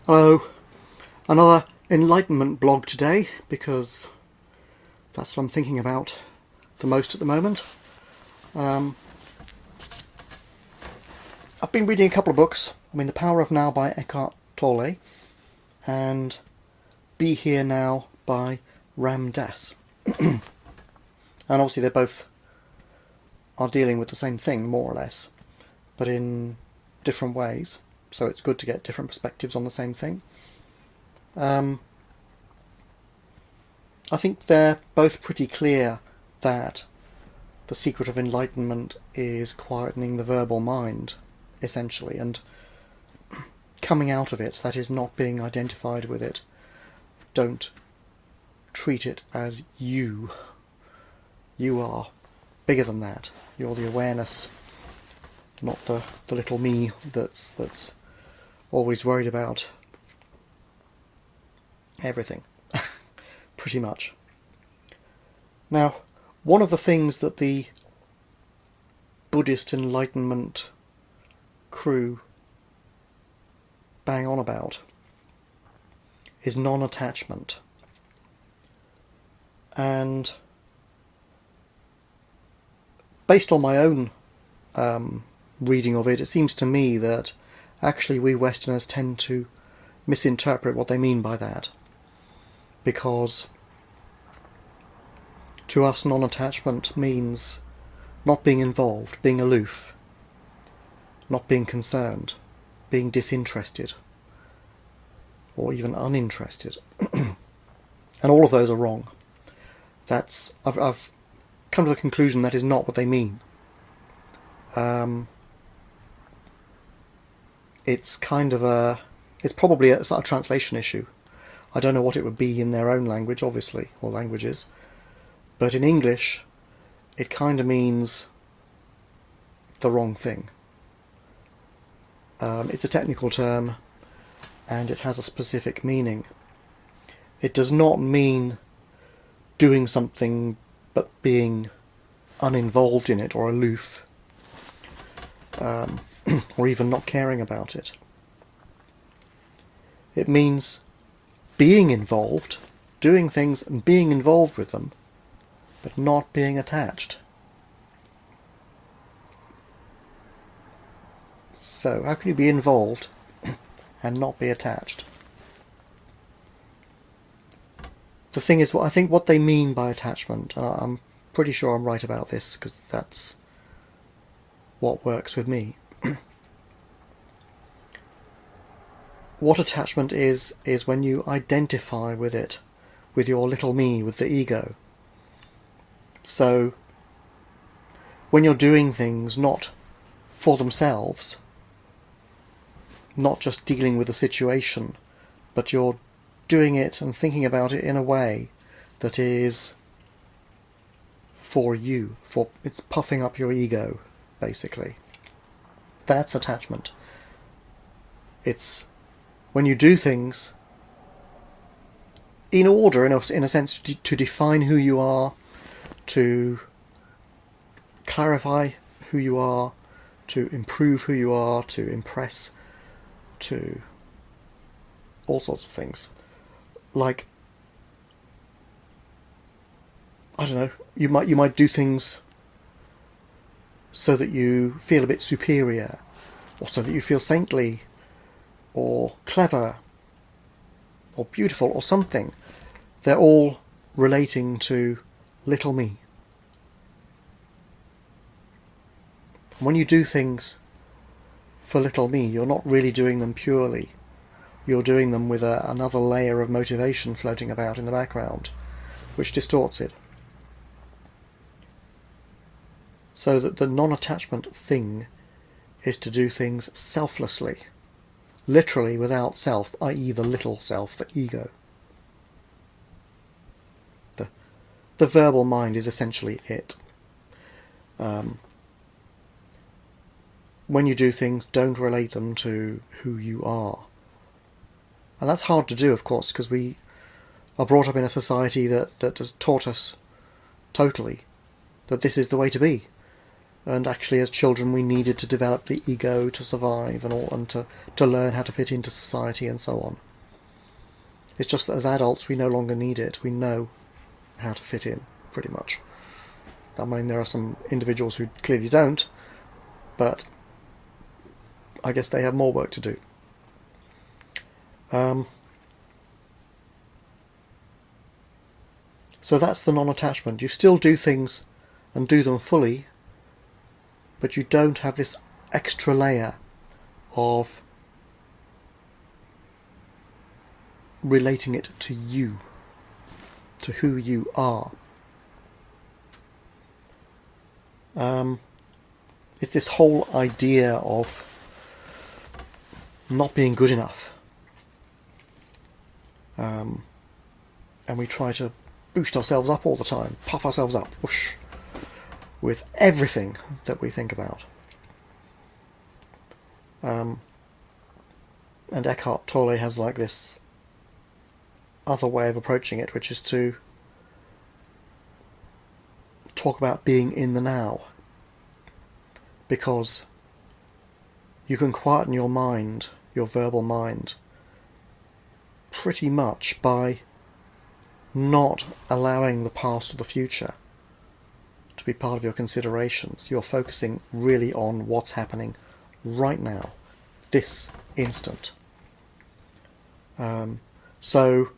Hello, another Enlightenment blog today, because that's what I'm thinking about the most at the moment. I've been reading a couple of books. The Power of Now by Eckhart Tolle and Be Here Now by Ram Dass. And obviously they both are dealing with the same thing, more or less, but in different ways. So it's good to get different perspectives on the same thing. I think they're both pretty clear that the secret of enlightenment is quietening the verbal mind, essentially, and coming out of it, that is, not being identified with it. Don't treat it as you. You are bigger than that. You're the awareness, not the little me that's always worried about everything, pretty much. Now, one of the things that the Buddhist Enlightenment crew bang on about is non-attachment. And based on my own reading of it, it seems to me that actually we Westerners tend to misinterpret what they mean by that, because to us non-attachment means not being involved, being aloof, not being concerned, being disinterested, or even uninterested. And all of those are wrong. I've come to the conclusion that is not what they mean. It's probably a sort of translation issue. I don't know what it would be in their own language, obviously, or languages, but in English it kind of means the wrong thing. It's a technical term and it has a specific meaning. It does not mean doing something but being uninvolved in it or aloof, or even not caring about it. It means being involved, doing things and being involved with them, but not being attached. So, how can you be involved and not be attached? The thing is, I think what they mean by attachment, and I'm pretty sure I'm right about this because that's what works with me. What attachment is when you identify with it, with your little me, with the ego. So, when you're doing things not for themselves, not just dealing with a situation, but you're doing it and thinking about it in a way that is for you, it's puffing up your ego, basically. That's attachment. It's when you do things in order, in a sense, to define who you are, to clarify who you are, to improve who you are, to impress, to all sorts of things. Like, I don't know, you might do things so that you feel a bit superior, or so that you feel saintly, or clever, or beautiful, or something. They're all relating to little me. When you do things for little me, you're not really doing them purely. You're doing them with another layer of motivation floating about in the background, which distorts it. So that the non-attachment thing is to do things selflessly, literally without self, i.e. the little self, the ego. The verbal mind is essentially it. When you do things, don't relate them to who you are. And that's hard to do, of course, because we are brought up in a society that has taught us totally that this is the way to be. And actually, as children, we needed to develop the ego to survive and to learn how to fit into society and so on. It's just that as adults, we no longer need it. We know how to fit in, pretty much. I mean, there are some individuals who clearly don't, but I guess they have more work to do. So that's the non-attachment. You still do things and do them fully, but you don't have this extra layer of relating it to you, to who you are. It's this whole idea of not being good enough. And we try to boost ourselves up all the time, puff ourselves up, whoosh, with everything that we think about. And Eckhart Tolle has like this other way of approaching it, which is to talk about being in the now. Because you can quieten your mind, your verbal mind, pretty much by not allowing the past or the future to be part of your considerations. You're focusing really on what's happening right now, this instant. So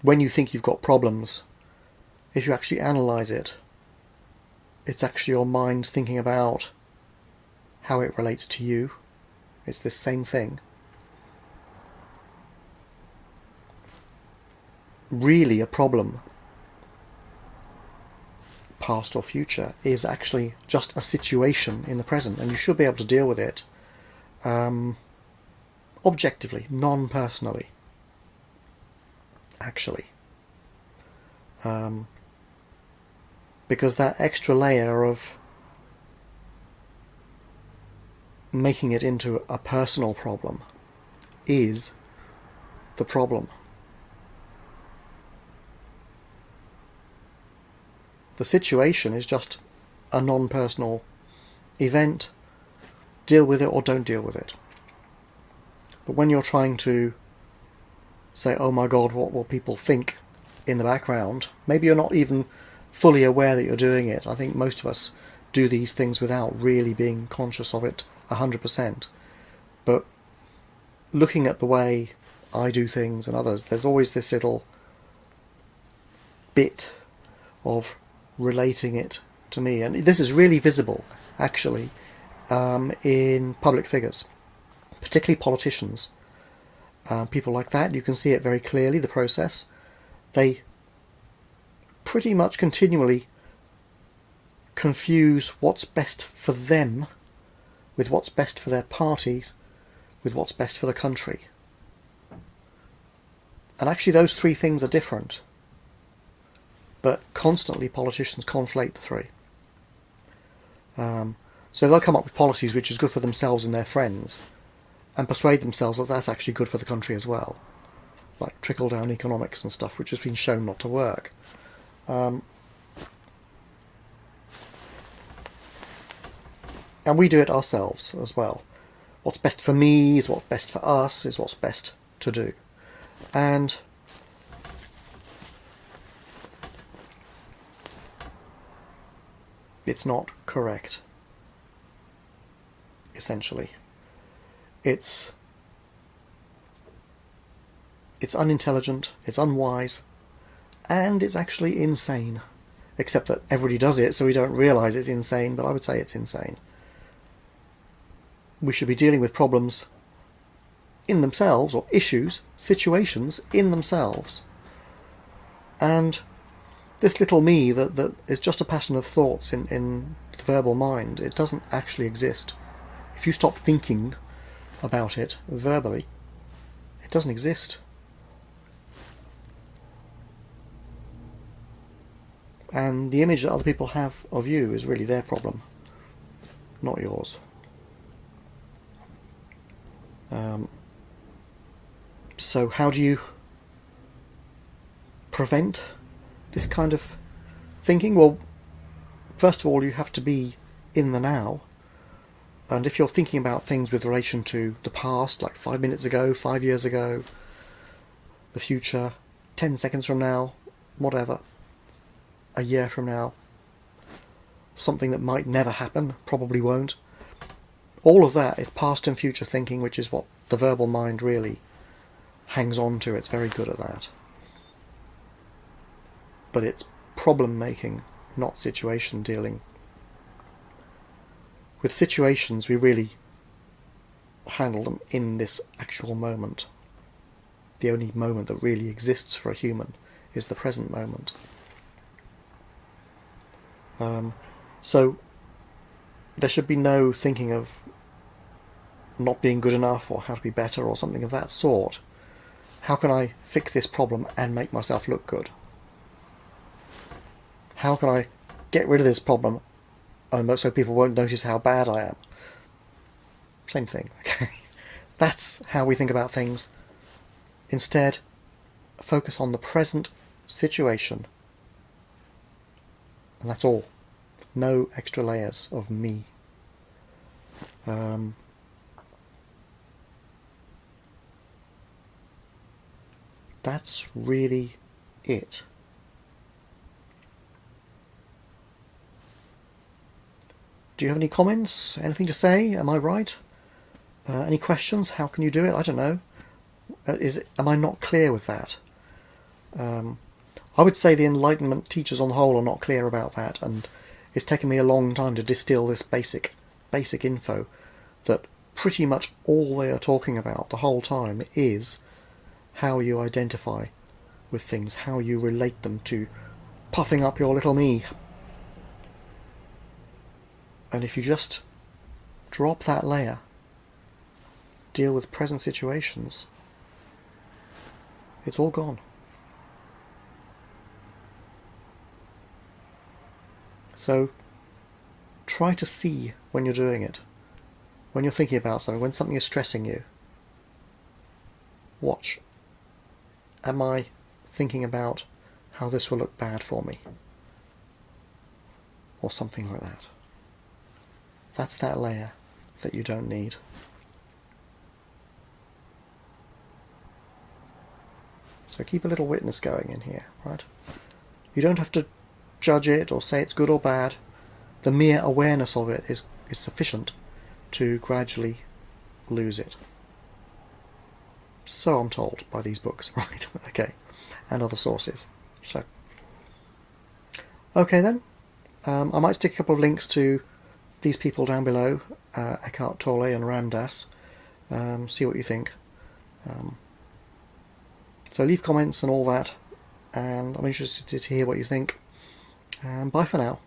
when you think you've got problems, if you actually analyse it, it's actually your mind thinking about how it relates to you. It's this same thing. Really, a problem, past or future, is actually just a situation in the present, and you should be able to deal with it objectively, non-personally, actually. Because that extra layer of making it into a personal problem is the problem. The situation is just a non-personal event. Deal with it or don't deal with it. But when you're trying to say, oh my God, what will people think in the background, maybe you're not even fully aware that you're doing it. I think most of us do these things without really being conscious of it 100%. But looking at the way I do things and others, there's always this little bit of relating it to me. And this is really visible, actually, in public figures, particularly politicians. People like that, you can see it very clearly, the process. They pretty much continually confuse what's best for them with what's best for their party, with what's best for the country. And actually those three things are different. But constantly politicians conflate the three. So they'll come up with policies which is good for themselves and their friends, and persuade themselves that that's actually good for the country as well. Like trickle-down economics and stuff, which has been shown not to work. And we do it ourselves as well. What's best for me is what's best for us, is what's best to do. And it's not correct, essentially. It's unintelligent, it's unwise, and it's actually insane. Except that everybody does it, so we don't realise it's insane, but I would say it's insane. We should be dealing with problems in themselves, or issues, situations in themselves. And this little me that is just a pattern of thoughts in the verbal mind, it doesn't actually exist. If you stop thinking about it verbally, it doesn't exist. And the image that other people have of you is really their problem, not yours. So how do you prevent this kind of thinking? Well, first of all, you have to be in the now. And if you're thinking about things with relation to the past, like 5 minutes ago, 5 years ago, the future, 10 seconds from now, whatever, a year from now, something that might never happen, probably won't, all of that is past and future thinking, which is what the verbal mind really hangs on to. It's very good at that. But it's problem making, not situation dealing. With situations, we really handle them in this actual moment. The only moment that really exists for a human is the present moment. So there should be no thinking of not being good enough or how to be better or something of that sort. How can I fix this problem and make myself look good? How can I get rid of this problem so people won't notice how bad I am? Same thing, okay? That's how we think about things. Instead, focus on the present situation. And that's all. No extra layers of me. That's really it. Do you have any comments? Anything to say? Am I right? Any questions? How can you do it? I don't know. Am I not clear with that? I would say the Enlightenment teachers on the whole are not clear about that, and it's taken me a long time to distill this basic info, that pretty much all they are talking about the whole time is how you identify with things, how you relate them to puffing up your little me. And if you just drop that layer, deal with present situations, it's all gone. So try to see when you're doing it, when you're thinking about something, when something is stressing you. Watch. Am I thinking about how this will look bad for me? Or something like that. That's that layer that you don't need. So keep a little witness going in here, right? You don't have to judge it or say it's good or bad. The mere awareness of it is sufficient to gradually lose it. So I'm told by these books, right? Okay, and other sources. So, okay then. I might stick a couple of links to these people down below, Eckhart Tolle and Ram Dass. See what you think. So leave comments and all that, and I'm interested to hear what you think. Bye for now.